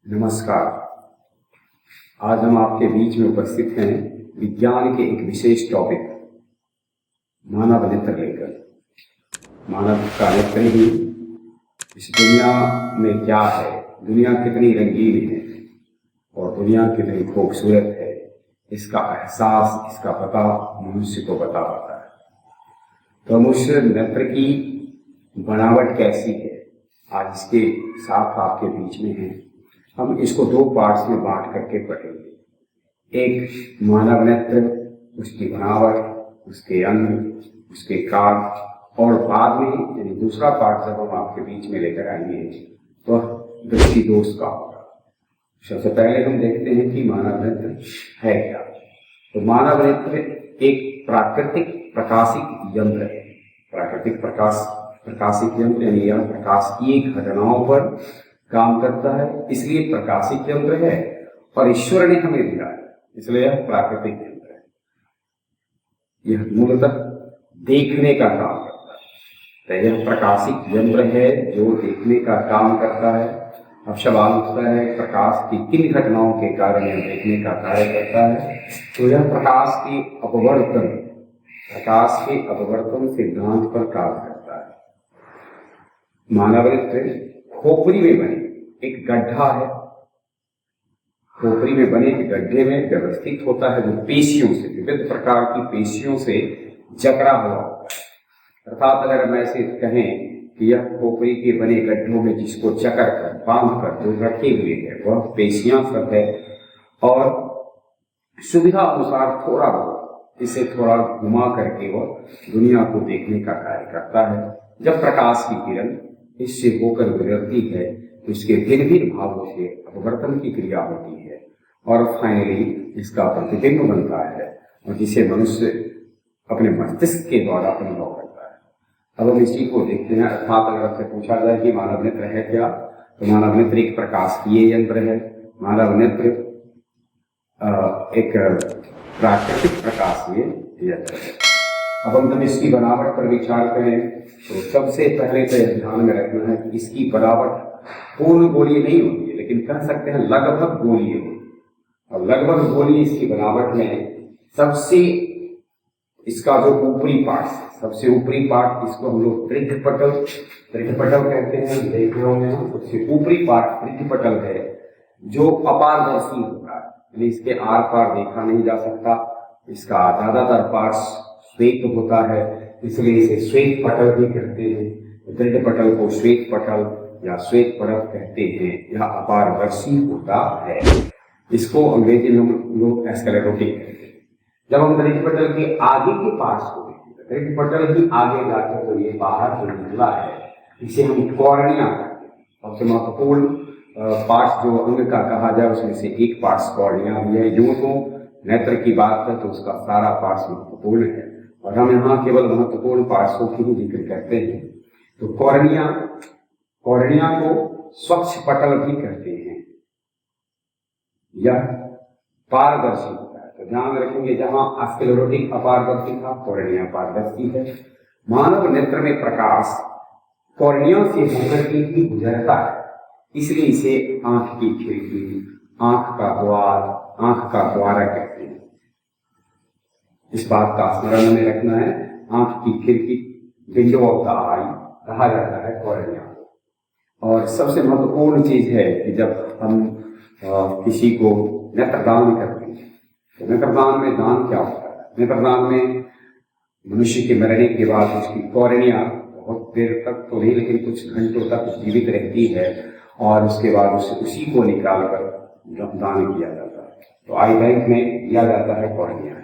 नमस्कार। आज हम आपके बीच में उपस्थित हैं विज्ञान के एक विशेष टॉपिक मानव नेत्र लेकर। मानव का नेत्र ही इस दुनिया में क्या है, दुनिया कितनी रंगीन है और दुनिया कितनी खूबसूरत है, इसका एहसास, इसका पता मनुष्य को बता पाता है। तो मनुष्य नेत्र की बनावट कैसी है, आज इसके साथ आपके बीच में है। हम इसको दो पार्ट्स में बांट करके पढ़ेंगे। एक मानव नेत्र, उसकी बनावट, उसके अंग, उसके कार्य, और बाद में यानी दूसरा पार्ट जब हम आपके बीच में लेकर आएंगे तो दृष्टि दोष का होगा। सबसे पहले हम देखते हैं कि मानव नेत्र है क्या। तो मानव नेत्र एक प्राकृतिक प्रकाशिक यंत्र है। प्राकृतिक प्रकाशिक यंत्र यानी यह प्रकाशीय घटनाओं पर काम करता है, इसलिए प्रकाशिक यंत्र है। और ईश्वर ने हमें दिया है, इसलिए यह प्राकृतिक यंत्र है। यह मूलतः देखने का काम करता है। तो यह प्रकाशिक यंत्र है जो देखने का काम करता है। अब सवाल उठता है प्रकाश की किन घटनाओं के कारण यह देखने का कार्य करता है। तो यह प्रकाश के अपवर्तन सिद्धांत पर काम करता है। मानव नेत्र खोपड़ी में बने एक गड्ढा है। खोपड़ी में बने एक गड्ढे में व्यवस्थित होता है, जो पेशियों से, विविध प्रकार की पेशियों से जकड़ा हुआ होता है। अर्थात अगर हम ऐसे कहें कि यह खोपड़ी के बने गड्ढों में जिसको जकड़ कर, बांध कर जो रखे हुए है वह पेशियां सब है, और सुविधा अनुसार थोड़ा बहुत इसे थोड़ा घुमा करके वह दुनिया को देखने का कार्य करता है। जब प्रकाश की किरण इससे होकर गुजरती है तो इसके भिन्न भिन्न भागों से अपवर्तन की क्रिया होती है और फाइनली इसका प्रतिबिंब बनता है, और जिसे मनुष्य अपने मस्तिष्क के द्वारा अनुभव करता है। अब हम इसी को देखते हैं। अर्थात अगर आपसे पूछा जाए कि मानव नेत्र है क्या, तो मानव नेत्र एक प्रकाशीय यंत्र है। मानव नेत्र एक प्राकृतिक प्रकाशीय यंत्र है। अब हम जब इसकी बनावट पर विचार करें तो सबसे पहले तो यह ध्यान में रखना है कि इसकी बनावट पूर्ण गोलीय नहीं होती है, लेकिन कह सकते हैं लगभग गोलीय होती है। और लगभग गोलीय इसकी बनावट में सबसे इसका जो ऊपरी पार्ट, सबसे ऊपरी पार्ट, इसको हम लोग दृढ़पटल कहते हैं। देख रहे होंगे हम, सबसे ऊपरी पार्ट दृढ़पटल है जो अपारदर्शी होता है, यानी इसके आर पार देखा नहीं जा सकता। इसका ज्यादातर पार्ट श्वेत होता है, इसलिए इसे श्वेत पटल भी कहते हैं। दृढ़ पटल को श्वेत पटल या श्वेत परत कहते हैं। यह अपारदर्शी होता है। इसको अंग्रेजी में हम लोग स्क्लेरोटिक कहते हैं। जब हम दृढ़ पटल के आगे के पार्ट्स को देखते हैं, दृढ़ पटल ही आगे जाकर तो ये बाहर जो निकला है इसे हम कॉर्निया कहते हैं। सबसे महत्वपूर्ण पार्ट्स जो अंग का कहा जाए उसमें से एक पार्ट्स कॉर्निया भी है। यूं तो नेत्र की बात है तो उसका सारा पार्ट्स महत्वपूर्ण है, और हम यहाँ केवल महत्वपूर्ण पार्ट्सों की ही जिक्र करते हैं। तो कॉर्निया को स्वच्छ पटल भी कहते हैं। यह पारदर्शी होता है। तो ध्यान रखेंगे, जहां स्क्लेरोटिक अपारदर्शी था, कॉर्निया पारदर्शी है। मानव नेत्र में प्रकाश कॉर्निया से होकर के ही गुजरता है, इसलिए इसे आंख की खिड़की, आंख का द्वार, आंख का द्वारा कहते हैं। इस बात का स्मरण में रखना है। आंख की खिड़की, विंडो ऑफ द आई कहा जाता है कॉर्निया को। और सबसे महत्वपूर्ण चीज है कि जब हम किसी को नेत्रदान करते हैं तो नेत्रदान में दान क्या होता है। नेत्रदान में मनुष्य के मरने के बाद उसकी कॉर्निया बहुत देर तक तो नहीं, लेकिन कुछ घंटों तक जीवित रहती है, और उसके बाद उसी को निकाल कर दान किया जाता है। तो आई बैंक में दिया जाता है कॉर्निया।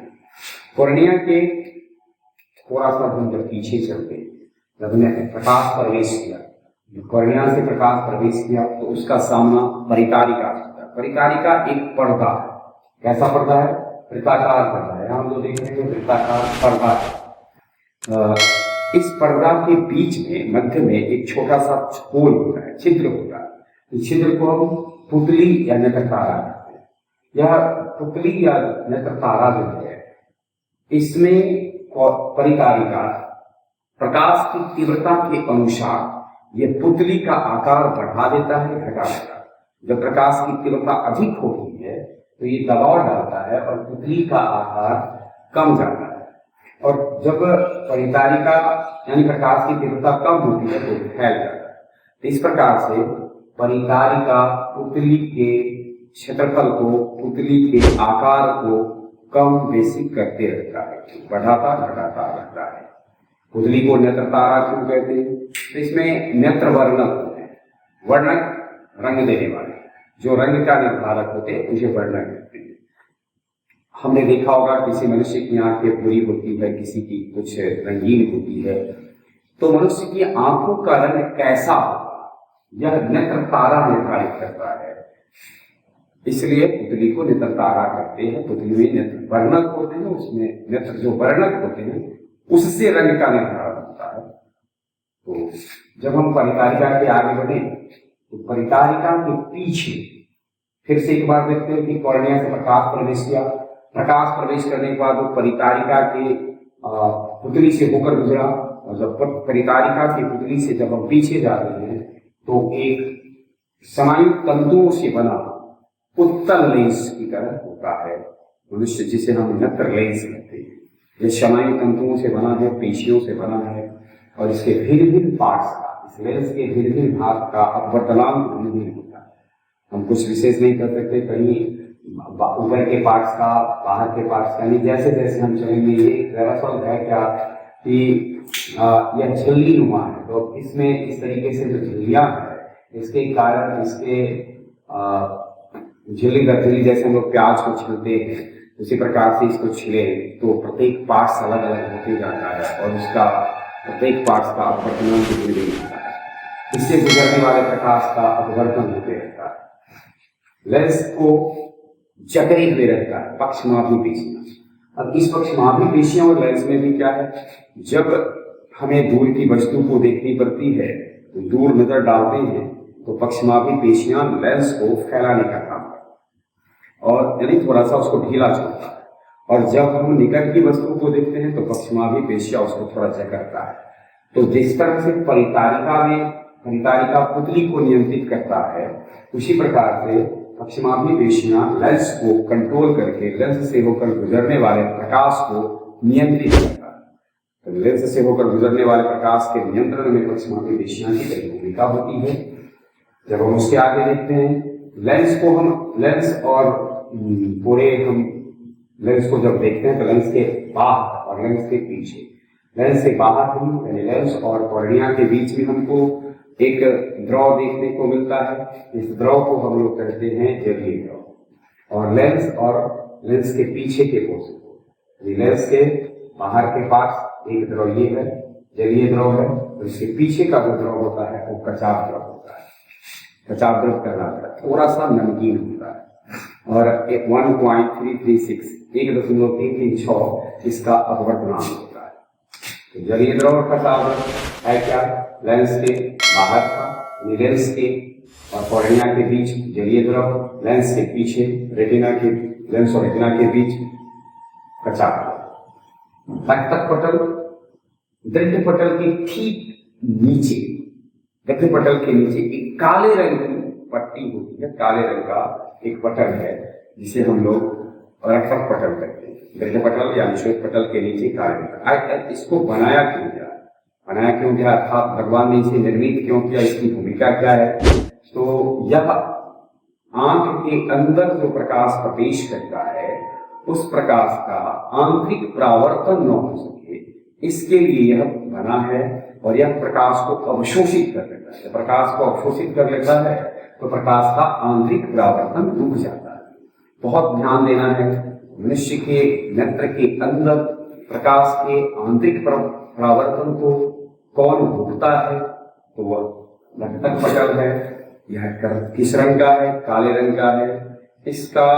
कॉर्निया के थोड़ा सा हम जब पीछे चलते, जब ने प्रकाश प्रवेश किया, कॉर्निया से प्रकाश प्रवेश किया तो उसका सामना परिकारिका होता है। परिकारिका एक पर्दा है। कैसा पर्दा है? वृत्ताकार पर्दा है। हम जो देख रहे हैं वृत्ताकार पर्दा है। इस पर्दा के बीच में मध्य में एक छोटा सा होल होता है, छिद्र होता है। इस छिद्र को हम पुतली या नेत्रतारा कहते हैं। यह पुतली या नेत्रतारा जो है, इसमें परिकारिका प्रकाश की तीव्रता के अनुसार यह पुतली का आकार बढ़ा देता है, घटा देता है। जब प्रकाश की तीव्रता अधिक होती है तो ये दबाव डालता है और पुतली का आकार कम जाता है, और जब परितारिका यानी प्रकाश की तीव्रता कम होती है तो फैल जाता है। तो इस प्रकार से परितारिका पुतली के क्षेत्रफल को, पुतली के आकार को कम बेसी करते रहता है, बढ़ाता घटाता रहता है। पुतली को नेत्र तारा क्यों कहते हैं? तो इसमें नेत्र वर्णक होते हैं, वर्णक रंग देने वाले, जो रंग का निर्धारक होते हैं उसे वर्णक कहते हैं। हमने देखा होगा किसी मनुष्य की आंखें पूरी होती है, किसी की कुछ रंगीन होती है, तो मनुष्य की आंखों का रंग कैसा होगा यह नेत्र तारा निर्धारित करता है। इसलिए पुतली को नेत्र तारा कहते हैं। पुतली में नेत्र वर्णक होते हैं, उसमें नेत्र जो वर्णक होते हैं उससे रंग का निर्धारण होता है। तो जब हम परितारिका के आगे बढ़े तो परितारिका के पीछे फिर से एक बार देखते हैं कि कॉर्निया से प्रकाश प्रवेश किया, प्रकाश प्रवेश करने के बाद वो परितारिका के पुतली से होकर गुजरा, और जब परितारिका की पुतली से जब हम पीछे जाते हैं तो एक समायुक्त तंतुओं से बना उत्तल लेंस की तरह होता है मनुष्य, जिसे हम नेत्र लेंस कहते हैं। ये समायुक्त तंतुओं से बना है, पेशियों से बना है, और इसके भिन्न भिन्न पार्ट्स का, इस लेंस के भिन्न भिन्न भाग का अपवर्तनांक भिन्न भिन्न होता है। हम कुछ विशेष नहीं कर सकते, कहीं ऊपर के पार्ट्स का, बाहर के पार्ट्स का, नहीं, जैसे जैसे हम चलेंगे। ये दरअसल है क्या कि यह झिल्ली नुमा है, तो इसमें इस तरीके से जो झिल्लियां है इसके कारण इसके झिल्ली दरझिल्ली, जैसे हम लोग प्याज को छिलते हैं उसी प्रकार से इसको छिले तो प्रत्येक पार्ट्स अलग अलग होते जाता है, और उसका प्रत्येक पार्ट्स का अपवर्तनांक भिन्न भिन्न होता है। इससे गुजरने वाले प्रकाश का अपवर्तन होते रहता है। लेंस को जकड़े हुए रहता है पक्षमापी पेशियां। अब इस पक्षमापी पेशियों और लेंस में भी क्या है, जब हमें दूर की वस्तु को देखनी पड़ती है तो दूर नजर डालते हैं तो पक्षमापी पेशियां लेंस को फैलाने का काम करती है, और यानी थोड़ा सा उसको ढीला छोड़ता है, और जब हम निकट की वस्तु को देखते हैं तो पक्षमापी पेशियां उसको थोड़ा जकड़ता है। तो जिस तरह से परितारिका पुतली को नियंत्रित करता है, उसी प्रकार से पक्षमापी पेशियां लेंस को कंट्रोल करके लेंस से होकर गुजरने वाले प्रकाश को नियंत्रित करता है। तो लेंस से होकर गुजरने वाले प्रकाश के नियंत्रण में पक्षमापी पेशियां की बड़ी भूमिका होती है। जब हम उसके आगे देखते हैं लेंस को, हम लेंस और पूरे हम लेंस को जब देखते हैं तो लेंस के बाहर और लेंस के पीछे, लेंस से बाहर हम यानी लेंस और कॉर्निया के बीच में हमको एक द्रव देखने को मिलता है। इस द्रव को हम लोग कहते हैं जलीय द्रव, और लेंस और लेंस के पीछे के पोर्शन को, लेंस के बाहर के पास एक द्रव ये है, जलीय द्रव है, और इसके पीछे का जो द्रव होता है वो कचाव द्रव होता है। कचाव द्रव कहलाता है, थोड़ा सा नमकीन होता है, और 1.336 1.336 इसका अपवर्तनांक होता है। तो जलीय द्रव और कचाव द्रव है क्या, लेंस के बाहर का, लेंस के और कॉर्निया के बीच जलीय द्रव, लेंस के पीछे लेंस और रेटिना के बीच कचाव द्रव। रक्तक पटल दृढ़ पटल के ठीक नीचे, दृढ़ पटल के नीचे एक काले रंग की पट्टी होती है, काले रंग का एक पटल है जिसे हम लोग रक्तक पटल कहते हैं। दृढ़ पटल यानी श्वेत पटल के नीचे काले रंग। इसको बनाया क्यों गया, अर्थात भगवान ने इसे निर्मित क्यों किया, इसकी भूमिका क्या है? तो यह आंख के अंदर जो प्रकाश प्रवेश करता है उस प्रकाश का आंतरिक परावर्तन न हो सके, इसके लिए यह बना है, और यह प्रकाश को अवशोषित कर लेता है। प्रकाश को अवशोषित कर लेता है तो प्रकाश का आंतरिक परावर्तन रुक जाता है। बहुत ध्यान देना है, मनुष्य के नेत्र के अंदर प्रकाश के आंतरिक परावर्तन को कौन रोकता है? तो वह रक्तक पटल है। यह किस रंग का है? काले रंग का है। इसका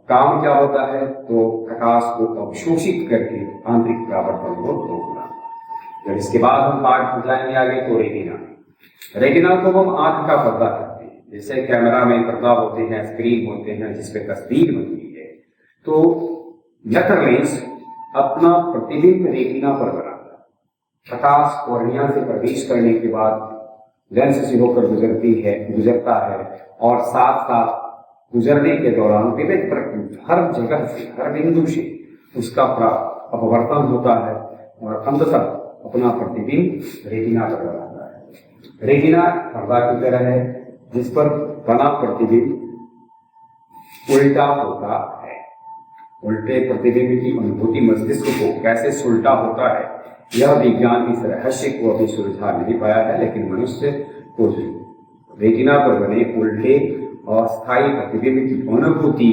काम क्या होता है? तो प्रकाश को अवशोषित करके आंतरिक परावर्तन को रोकना। जब इसके बाद हम पाठ जाएंगे आगे तो रेटिना को हम आंख का पर्दा कहते हैं। जैसे कैमरा में पर्दा होते हैं, स्क्रीन होते हैं जिसपे तस्वीर बनती है, तो नेत्र लेंस अपना प्रतिबिंब रेटिना पर बनाता है। प्रकाश कॉर्निया से प्रवेश करने के बाद लेंस से होकर गुजरता है और साथ साथ गुजरने के दौरान विविध हर जगह से, हर बिंदु से उसका अपवर्तन होता है और अंततः अपना प्रतिबिंब रेटिना पर बनाता है। रेटिना पर्दा की तरह है जिस पर बना प्रतिबिंब उल्टा होता है। उल्टे प्रतिबिंब की अनुभूति मस्तिष्क को कैसे सुलटा होता है, यह विज्ञान इस रहस्य को अभी सुलझा नहीं पाया है, लेकिन मनुष्य को रेटिना पर बने उल्टे अस्थायी प्रतिबिंब की अनुभूति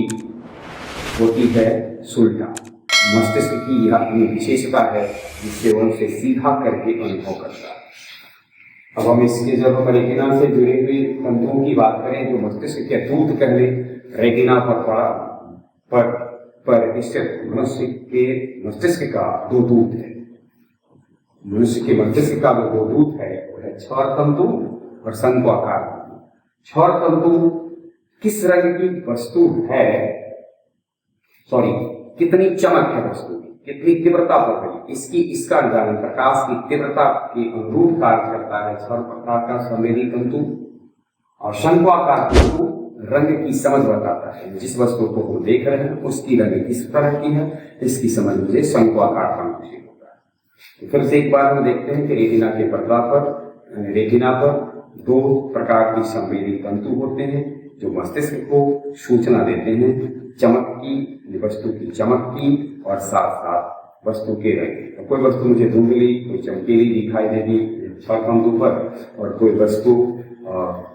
होती है सुलटा। मस्तिष्क की यह अपनी विशेषता है जिससे वह उसे सीधा करके अनुभव करता है। अब हम इसके जब हम रेटिना से जुड़ी हुई तंतुओं की बात करें जो मस्तिष्क के दूत कह लें, रेटिना पर स्थित मनुष्य के मस्तिष्क का दो दूत है। मनुष्य के मस्तिष्क का जो दो दूत है वो है क्षौर तंतु और शंक्वाकार तंतु। क्षौर तंतु किस रंग की वस्तु है, कितनी चमक है वस्तु की, कितनी तीव्रता पर है, इसका ज्ञान प्रकाश की तीव्रता के अनुरूप कार्य करता है क्षौर प्रकार का संवेदी तंतु। और शंक्वाकार तंतु रंग की समझ बताता है। जिस वस्तु को हम देख रहे हैं उसकी रंग किस तरह की है, इसकी समझ मुझे शंक्वाकार तंतु से होता है। तो फिर से एक बार हम देखते हैं कि रेटिना पर दो प्रकार की संवेदी तंतु होते हैं जो मस्तिष्क को सूचना देते हैं चमक की, वस्तु की चमक की और साथ साथ वस्तु के रंग। तो कोई वस्तु मुझे धुंधली, कोई चमकीली दिखाई देगी क्षौर तंतु पर, और कोई वस्तु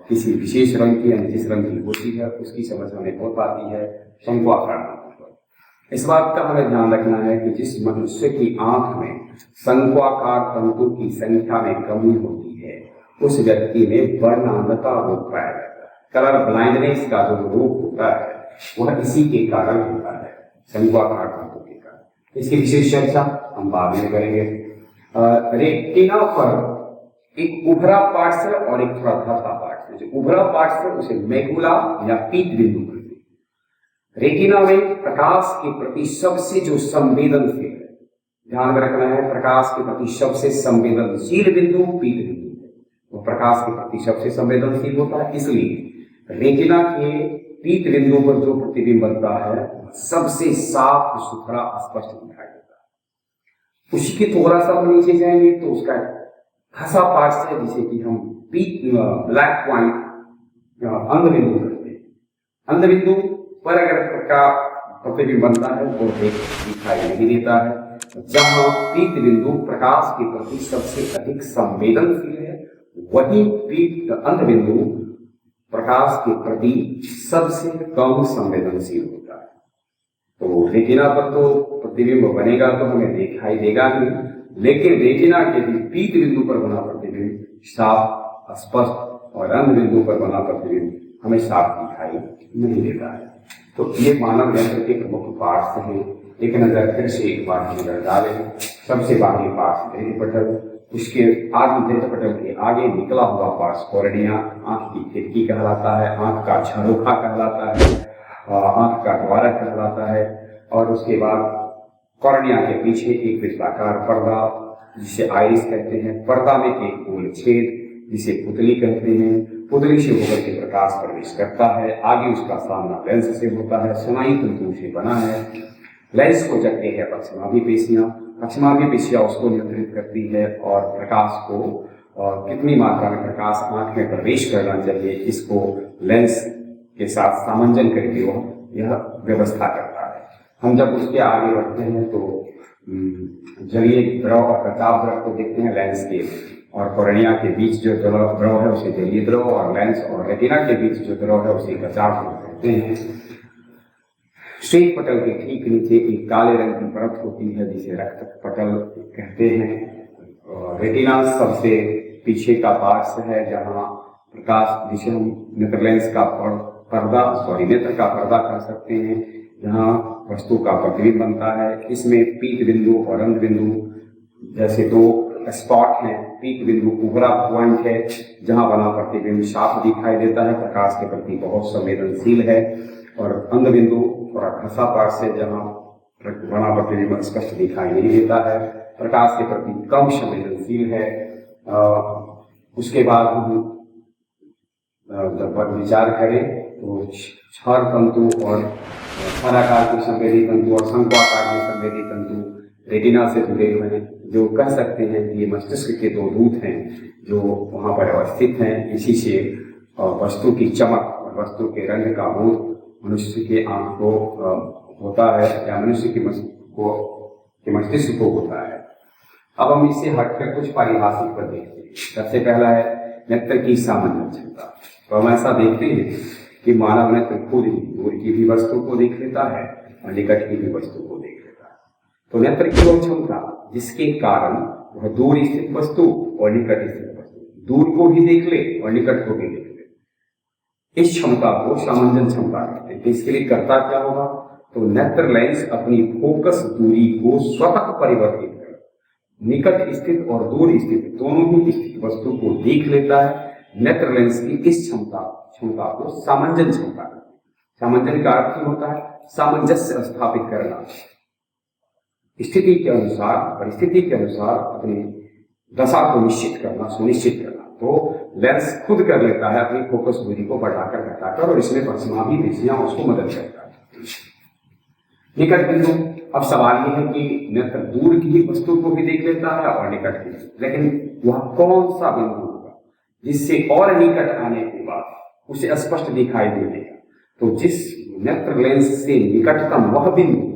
किसी विशेष रंग की यानी जिस रंग की होती है उसकी समझ हमें हो पाती है शंक्वाकार तंतु पर। इस बात का हमें ध्यान रखना है कि जिस मनुष्य की आंख में शंक्वाकार तंतु की संख्या में कमी होती है उस व्यक्ति में वर्णांधता रोग पाया जाता है। कलर ब्लाइंडनेस का जो रोग होता है वह इसी के कारण होता है, शंक्वाकार तंतु के कारण। इसकी विशेष चर्चा हम बाद में करेंगे। रेटिना पर एक उभरा पार्ट्स है और एक थोड़ा धसा पार्ट्स है। जो उभरा पार्ट्स है उसे मैकुला या पीत बिंदु कहते हैं। रेटिना में प्रकाश के प्रति सबसे जो संवेदनशील है, ध्यान में रखना है, प्रकाश के प्रति सबसे संवेदनशील बिंदु पीत बिंदु है। वो प्रकाश के प्रति सबसे संवेदनशील होता है, इसलिए रेटिना के पीत बिंदु पर जो प्रतिबिंब बनता है सबसे साफ सुथरा स्पष्ट दिखाई देता है। उसके थोड़ा सा नीचे जाएंगे तो उसका घसा पार्ट्स है जिसे कि हम ब्लैक पॉइंट अंध बिंदु करते हैं। अंध बिंदु पर अगर का प्रतिबिंब बनता है वो दिखाई नहीं देता है। जहां पीत बिंदु प्रकाश के प्रति सबसे अधिक संवेदनशील है वही अंध बिंदु प्रकाश के प्रति सबसे कम संवेदनशील होता है। तो रेटिना पर तो प्रतिबिंब बनेगा तो हमें दिखाई देगा ही, लेकिन रेटिना के भी पीत बिंदु पर बना प्रतिबिंब साफ स्पष्ट और अंध बिंदु पर बना प्रतिबिंब हमें साफ दिखाई नहीं देता है। तो ये मानव यंत्र के प्रमुख पार्ट्स हैं। एक नजर फिर से एक बार नजर डालें। सबसे बाहरी पार्ट्स दृष्टिपटल, उसके आगे दृष्टिपटल के आगे निकला हुआ पार्ट्स कॉर्निया, आंख की खिड़की कहलाता है, आंख का झरोखा कहलाता है, आंख का द्वार कहलाता है। और उसके बाद कॉर्निया के पीछे एक वृत्ताकार पर्दा जिसे आइरिस कहते हैं, पर्दा में एक गोल छेद जिसे पुतली कहते हैं, पुतली से होकर के प्रकाश प्रवेश करता है। आगे उसका सामना लेंस से होता है, स्नायु तंतु से बना है। लेंस को जगते हैं पश्चिमाभी पेशियां, पश्चिमाभी पेशियां उसको नियंत्रित करती है और प्रकाश को कितनी मात्रा में प्रकाश आंख में प्रवेश करना चाहिए इसको लेंस के साथ सामंजन करके वह यह व्यवस्था करता है। हम जब उसके आगे बढ़ते हैं तो जलीय द्रव और कचाव द्रव को देखते हैं लेंस के, और कॉर्निया के बीच जो द्रव है उसे जलीय द्रव, और लेंस और रेटिना के बीच जो द्रव है उसे कचाव कहते हैं। श्वेत पटल के ठीक नीचे एक काले रंग की परत होती है जिसे रक्त पटल कहते हैं। रेटिना सबसे पीछे का पार्ट्स है जहां प्रकाश, जिसे हम नेत्र लेंस का नेत्र का पर्दा कह सकते हैं, जहां वस्तु का प्रतिबिंब बनता है। इसमें पीत बिंदु और अंध बिंदु जैसे दो स्पॉट हैं। पीत बिंदु उभरा पॉइंट है जहां बना प्रतिबिंब साफ दिखाई देता है, प्रकाश के प्रति बहुत संवेदनशील है, और अंध बिंदु थोड़ा घसा पार्ट से जहां बना प्रतिबिंब स्पष्ट दिखाई नहीं देता है, प्रकाश के प्रति कम संवेदनशील है। उसके बाद हम जब विचार करें तो क्षार तंतु और क्षाराकार के संवेदी तंतु और शंक्वाकार के संवेदी तंतु रेटिना से जुड़े हुए हैं, जो कह सकते हैं कि ये मस्तिष्क के दो दूत हैं जो वहाँ पर अवस्थित हैं। इसी से वस्तु की चमक और वस्तु के रंग का बोध मनुष्य के आंख को होता है या मनुष्य के मस्तिष्क को होता है। अब हम इससे हटकर कुछ पारिभाषिक पर देखते हैं। सबसे पहला है नेत्र की सामान्य क्षमता। तो हम ऐसा देखते हैं कि मानव नेत्र खुद ही दूर की भी वस्तु को देख लेता है और निकट की भी वस्तु को देख लेता है। तो नेत्र की वो क्षमता जिसके कारण वह दूर स्थित वस्तु और निकट स्थित वस्तु दूर को भी देख ले और निकट को भी देख ले, इस क्षमता को सामंजन क्षमता कहते हैं। इसके लिए करता क्या होगा, तो नेत्र लेंस अपनी फोकस दूरी को स्वतः परिवर्तित कर निकट स्थित और दूर स्थित दोनों ही स्थित वस्तु को देख लेता है। नेत्र लेंस की इस क्षमता को सामंजन क्षमता कहते हैं। सामंजन का अर्थ होता है सामंजस्य स्थापित करना, स्थिति के अनुसार परिस्थिति के अनुसार अपनी दशा को निश्चित करना, सुनिश्चित करना। तो लेंस खुद कर लेता है अपनी फोकस दूरी को बढ़ाकर घटाकर, और इसमें पश्चिमाभी दृष्टियां उसको मदद करता है। निकट बिंदु, अब सवाल यह है कि नेत्र दूर की वस्तु को भी देख लेता है और निकट की, लेकिन वह कौन सा बिंदु होगा जिससे और निकट आने के बाद उसे स्पष्ट दिखाई दे देगा। तो जिस नेत्र लेंस से निकटतम वह बिंदु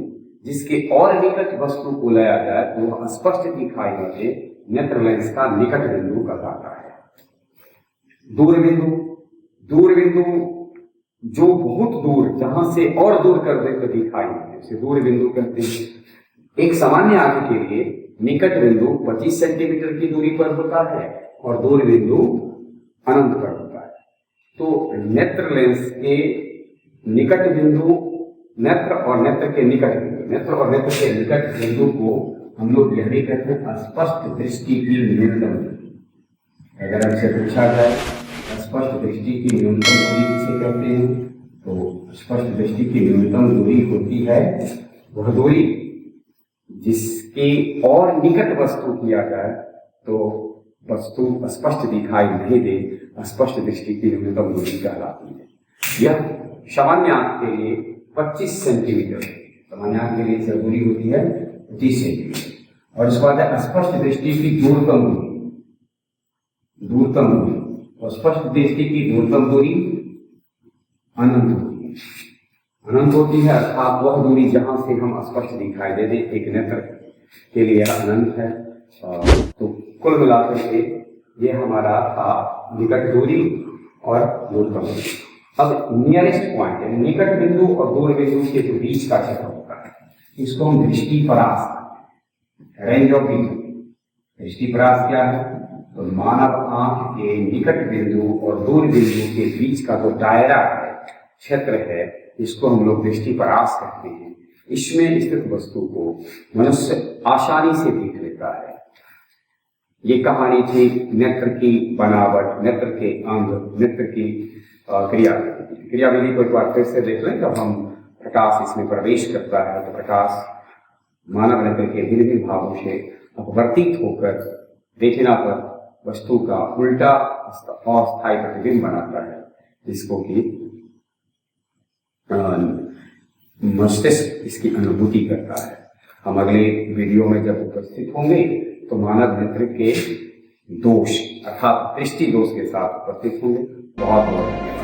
जिसके और निकट वस्तु को लाया जाए तो वह स्पष्ट दिखाई दे, नेत्र लेंस का निकट बिंदु कहलाता है। दूर बिंदु जो बहुत दूर, जहां से और दूर कर दे तो दिखाई दे, उसे दूर बिंदु कहते हैं। एक सामान्य आंख के लिए निकट बिंदु 25 सेंटीमीटर की दूरी पर होता है और दूर बिंदु अनंत पर होता है। तो नेत्र लेंस के निकट बिंदु, नेत्र और नेत्र के निकट बिंदु को हम लोग यह भी कहते हैं स्पष्ट दृष्टि की न्यूनतम दूरी। अगर हमसे पूछा जाए स्पष्ट दृष्टि की न्यूनतम दूरी किसे कहते हैं, तो स्पष्ट दृष्टि की न्यूनतम दूरी होती है वह दूरी जिसके और निकट वस्तु किया जाए तो वस्तु स्पष्ट दिखाई नहीं दे, स्पष्ट दृष्टि की न्यूनतम दूरी कहलाती है। यह सामान्य आंख के लिए 25 सेंटीमीटर, सामान्य आंख के लिए दूरी होती है 25 सेंटीमीटर। और इसके बाद स्पष्ट दृष्टि की दूरतम दूरी और स्पष्ट दृष्टि की दूरतम दूरी अनंत होती है, अर्थात वह दूरी जहां से हम स्पष्ट दिखाई दे दे। एक नेत्र के लिए अनंत है। तो कुल मिलाकर के ये हमारा निकट दूरी और दूरतम दूरी। अब नियरेस्ट पॉइंट है निकट बिंदु और दूर बिंदु के जो बीच का क्षेत्र होता है, इसको हम दृष्टिपरास कहते हैं, रेंज ऑफ विजन। दृष्टिपरास क्या है, तो मानव आंख के निकट बिंदु और दूर बिंदु के बीच का जो दायरा है, क्षेत्र है, इसको हम लोग दृष्टिपरास कहते हैं। इसमें स्थित वस्तु को मनुष्य आसानी से देख लेता है। ये कहानी थी नेत्र की बनावट, नेत्र के अंग, नेत्र की क्रियाविधि को एक बार फिर से देख लें। जब हम प्रकाश इसमें प्रवेश करता है तो प्रकाश मानव नेत्र के भिन्न भिन्न भागों से अपवर्तित होकर रेटिना पर वस्तु का उल्टा अस्थायी प्रतिबिंब बनाता है, जिसको कि मस्तिष्क इसकी अनुभूति करता है। हम अगले वीडियो में जब उपस्थित होंगे तो मानव नेत्र के दोष अर्थात दृष्टि दोष के साथ उपस्थित होंगे। बहुत बहुत धन्यवाद।